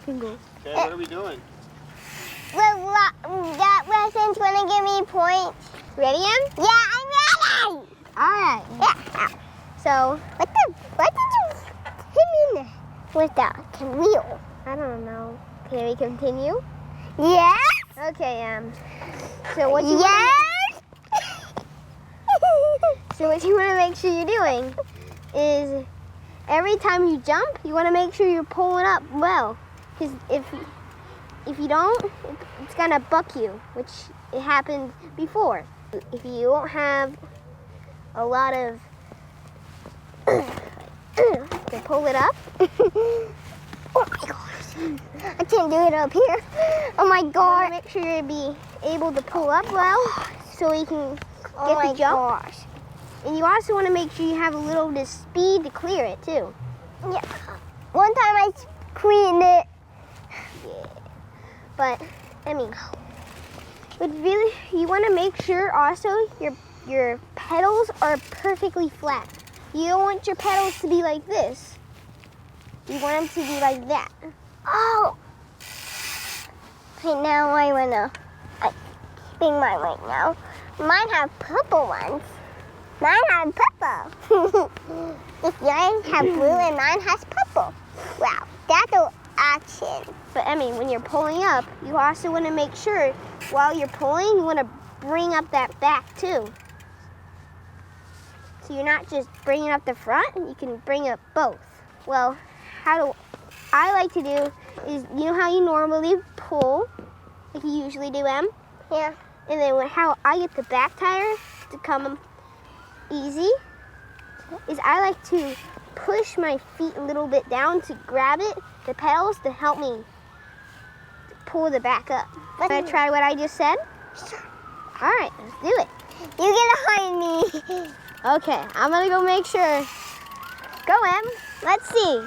Bingo. Okay, what are we doing? That Weston's gonna give me points. Ready, Em? Yeah, I'm ready. All right. Yeah. So, What did you hit me in the with that wheel? I don't know. Can we continue? Yes. Okay, so what you Yes. So what you want to make sure you're doing is every time you jump, you want to make sure you're pulling up well. Because if you don't, it's going to buck you, which it happened before. If you don't have a lot of to pull it up. Oh my gosh. I can't do it up here. Oh my god. Make sure you be able to pull up well so you can Oh my get the jump. gosh. And you also want to make sure you have a little bit of speed to clear it too. Yeah. One time I cleaned it. Yeah. But really, you want to make sure also your pedals are perfectly flat. You don't want your pedals to be like this. You want them to be like that. Oh. Okay, now I wanna spin mine right now. Mine have purple ones. Mine have purple. If yours have blue and mine has purple. Wow, that's an action. But when you're pulling up, you also want to make sure while you're pulling, you want to bring up that back too. So you're not just bringing up the front, you can bring up both. Well, how I like to do is, you know how you normally pull, like you usually do, Em? Yeah. And then how I get the back tire to come easy is I like to push my feet a little bit down to grab it, the pedals, to help me pull the back up. Want to try what I just said? Sure. All right, let's do it. You get behind me. Okay, I'm gonna go make sure. Go, Em. Let's see.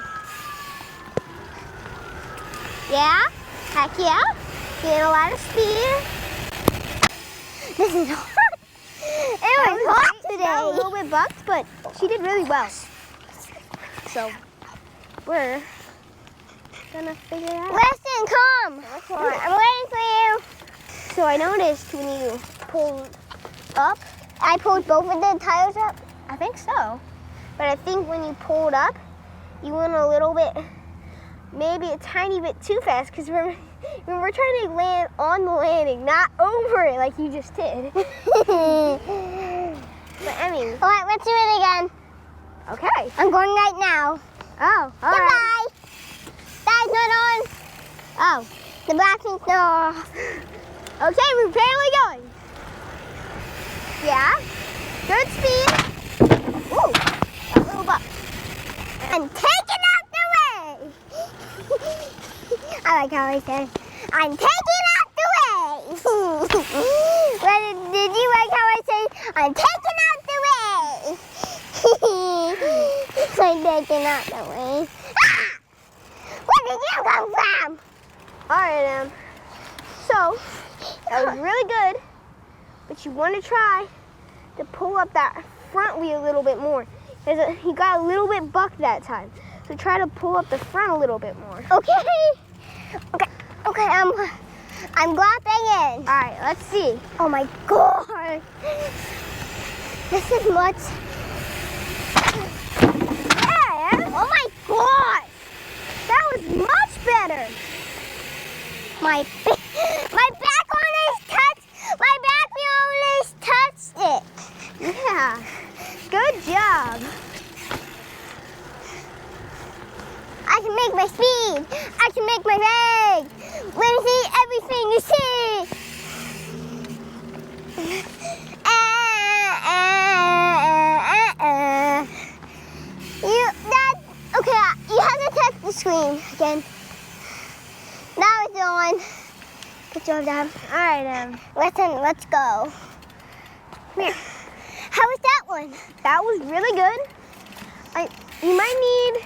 Yeah? Heck yeah. Getting a lot of speed. This is hard. It was hot today. A little bit bucked, but she did really well. So, we're gonna figure it out. Weston, come. I'm waiting for you. So I noticed when you pull up, I pulled both of the tires up. I think so. But I think when you pulled up, you went a little bit, maybe a tiny bit too fast, because we're trying to land on the landing, not over it like you just did. But All right, let's do it again. Okay. I'm going right now. Oh, all Goodbye. right. That's not on. Oh, The battery's not off. okay, we're apparently going. Yeah, good speed. Ooh, a little buck. I'm taking out the way. I like how I said, I'm taking out the way. Did you like how I said, I'm taking out the way? I'm taking out the way. Ah! Where did you come from? All right, so that was really good, but you want to try to pull up that front wheel a little bit more. He got a little bit bucked that time, so try to pull up the front a little bit more. Okay, I'm grabbing in. All right, let's see. Oh my god. This is much. Yeah. Oh my god. That was much better. My back almost touched. My back almost touched it. Yeah, good job. I can make my speed. I can make my leg. Let me see everything you see. Okay, you have to touch the screen again. Now it's on. Good job, Dad. All right, Listen, let's go. Here. How was that one? That was really good. You might need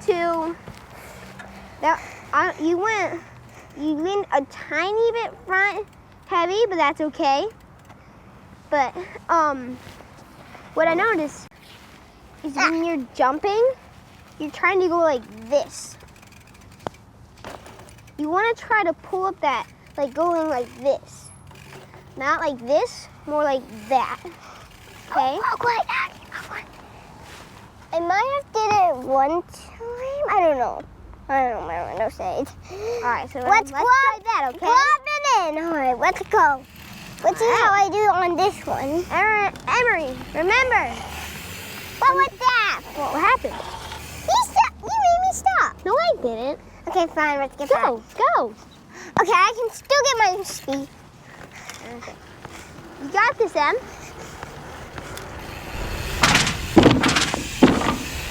to. You went a tiny bit front heavy, but that's okay. But what I noticed is when you're jumping, you're trying to go like this. you want to try to pull up that, like going like this. Not like this, more like that. Okay? I might have did it one time. I don't know. I don't remember. No say. Alright, so Let's try that, okay? Glop it in. Alright, let's go. Let's see how I do on this one. Emery, remember. What was that? What happened? You made me stop. No, I didn't. Okay, fine. Let's get back. Go. Okay, I can still get my speed. Okay. You got this, Em.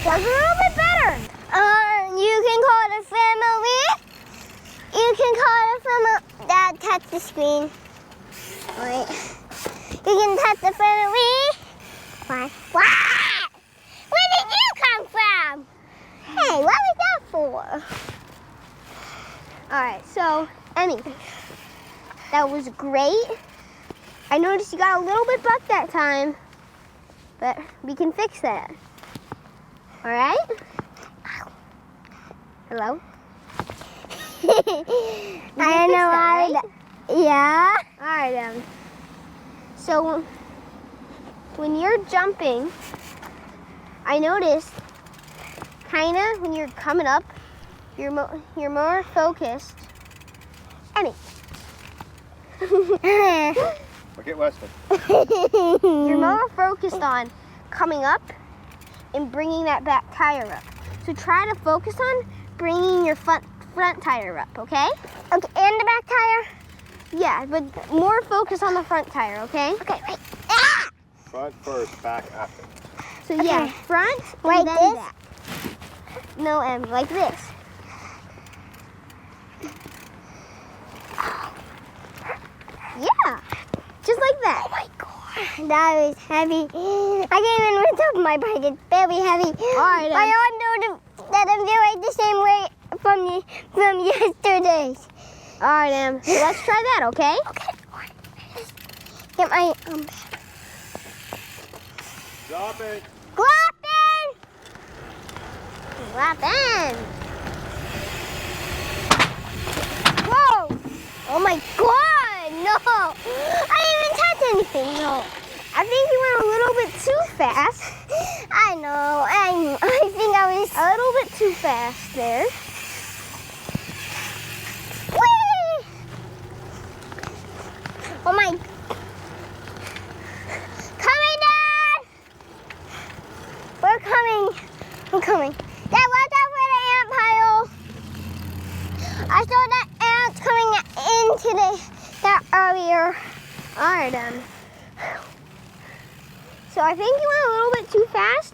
That's a little bit better. You can call it a family. You can call it a family. Dad, touch the screen. Wait. You can touch the family. What? Where did you come from? Hey, what was that for? Alright, so, Emmy, that was great. I noticed you got a little bit bucked that time, but we can fix that. Alright? Hello? I don't know why. Right? Yeah. Alright, so when you're jumping, I noticed kinda when you're coming up, you're more focused. Emmy. Forget Weston. You're more focused on coming up and bringing that back tire up. So try to focus on bringing your front tire up, okay? Okay, and the back tire? Yeah, but more focus on the front tire, okay? Okay, right. Ah! Front first, back after. So yeah, front Like and then this? back. No, Em, like this. Yeah, just like that. Oh my god, that was heavy. I can't even lift up my bike. It's very heavy. All right, I all know that I'm doing the same way from yesterday. All right, Em. So let's try that, okay? Okay. Get my Drop it. Glop Lap in. Whoa! Oh my god! No! I didn't even touch anything. No. I think you went a little bit too fast. I know. I think I was A little bit too fast there. Whee! Oh my! Coming, Dad! We're coming. I'm coming. Dad, watch out for the ant pile. I saw that ants coming into that earlier. All right, So I think you went a little bit too fast.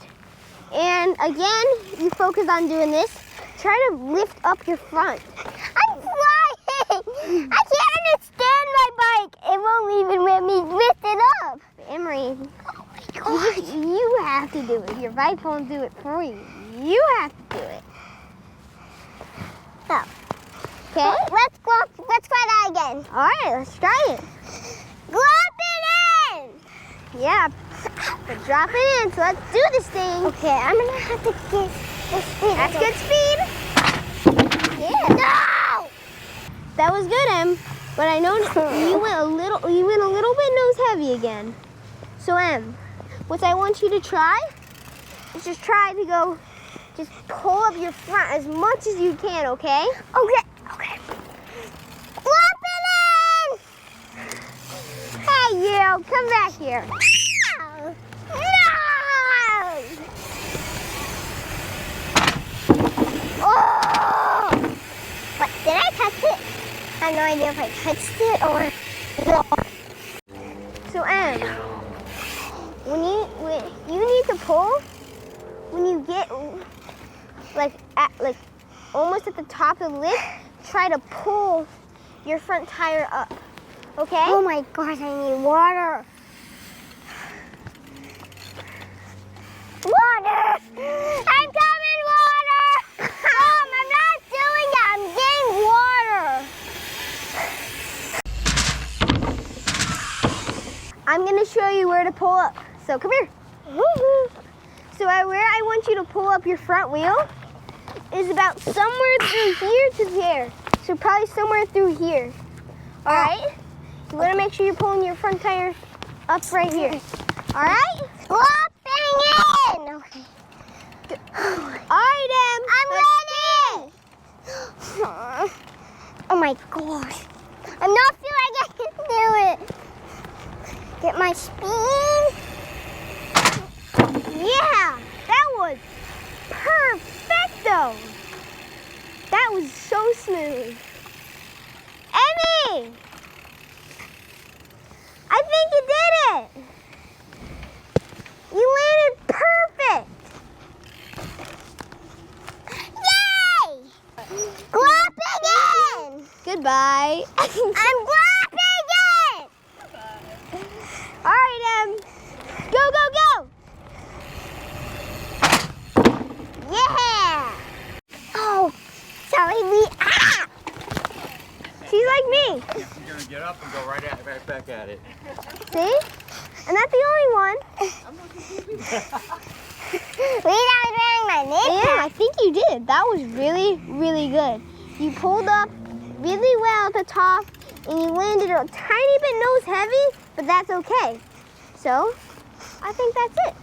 And again, you focus on doing this. Try to lift up your front. I'm flying! I can't understand my bike. It won't even let me lift it up. Emery, Oh my god. you have to do it. Your bike won't do it for you. You have to do it. Oh. Okay? Let's try that again. All right, let's try it. Glop it in! Yeah, but drop it in. So let's do this thing. Okay, I'm gonna have to get the speed. That's good speed. Yeah. No! That was good, Em. But I noticed you went a little bit nose heavy again. So Em, what I want you to try is just try to go, just pull up your front as much as you can, okay? Okay. Glop it in! Hey, you, come back here. No! Oh! What, did I touch it? I have no idea if I touched it or no. So Em, when you need to pull, when you get like almost at the top of the lift, try to pull your front tire up. Okay? Oh my gosh, I need water. Water! I'm coming, water! Mom, I'm not doing that. I'm getting water. I'm gonna show you where to pull up. So come here. So where I want you to pull up your front wheel is about somewhere through here to there. So probably somewhere through here. All right? You want to make sure you're pulling your front tire up right here. All right? Dropping in. Okay. All right, Em. I'm ready. Oh my gosh. I'm not feeling like I can do it. Get my speed. Yeah, that was perfecto. That was so smooth. Emmy! I think you did it. You landed perfect. Yay! Dropping in. Goodbye. I'm dropping in. All right, Em. Go, go, go. Yeah. Oh, sorry, me. Ah! She's like me. You're gonna get up and go right back at it. See? And that's the only one. Wait, I was wearing my name Yeah, tag. I think you did. That was really, really good. You pulled up really well at the top, and you landed a tiny bit nose heavy, but that's okay. So, I think that's it.